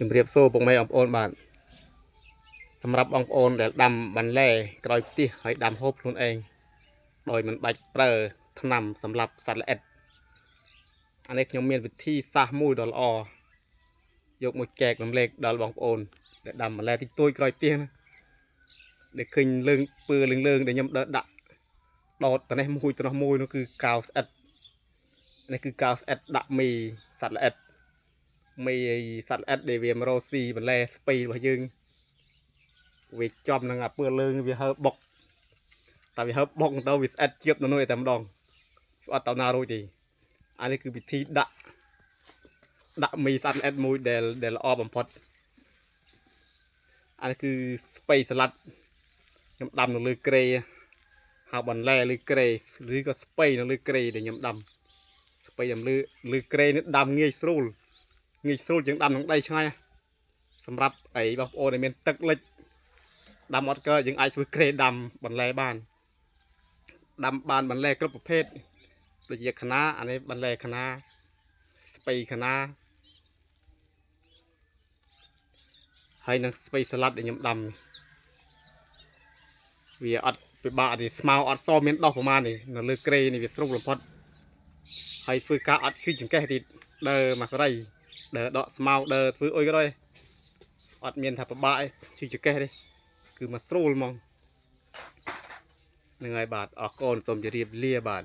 ជំរាបសួរពុកម៉ែបងប្អូនបាទសម្រាប់បងប្អូនដែលដាំបន្លែក្រោយផ្ទះហើយដាំហូបខ្លួនឯងដោយមិនបាច់ប្រើថ្នាំសម្រាប់សត្វល្អិតអានេះខ្ញុំមានវិធីសាស្ត្រមួយដ៏ល្អយកមកចែករំលែកដល់បងប្អូនដែលដាំបន្លែតិចតួចក្រោយផ្ទះដែលឃើញលើងដែលខ្ញុំដើរដាក់ដោតត្នេះមួយត្នោះមួយនោះគឺកៅស្អិតនេះគឺកៅស្អិតដាក់មីសត្វល្អិតមីសត្វល្អិតដែលវាមករកស៊ីបន្លែស្ពៃរបស់យើងវាចំនឹងអាពើលើងវាហើបុកតែវាហើបុកទៅវាស្អិតជៀបនៅនោះតែម្ដងអត់តណារួចទេអានេះគឺវិធីដាក់មីសត្វល្អិតមួយដែលល្អបំផុតអានេះគឺស្ពៃសាឡាត់ខ្ញុំដាំនៅលើក្រេហើយបន្លែលើក្រេឬក៏ស្ពៃនៅលើក្រេដែលខ្ញុំដាំស្ពៃលើក្រេនេះដាំងាយស្រួលជាងដាំក្នុងដីឆ្ងាយសម្រាប់អីបងប្អូនដែលមានទឹកលិចដាំអត់កើតយើងអាចធ្វើក្រេដាំបន្លែបានបន្លែគ្រប់ប្រភេទដូចជាคะน้าអានេះបន្លែคะน้าស្ពៃคะน้าហើយនឹងស្ពៃសាឡាត់ដែលខ្ញុំដាំវាអត់ពិបាកទេស្មៅអត់សមានដោះប្រមាណនេះនៅលើក្រេនេះវាស្រួលបំផុតហើយធ្វើការអត់ឈឺចង្កេះទៀតដើរមកស្រីដើរដកស្មៅដើរធ្វើអុយក៏ដោយអត់មានថាពិបាកទេឈឺចង្កេះទេគឺមកស្រួលហ្មងហ្នឹងហើយបាទអរគុណសូមជម្រាបលាបាទ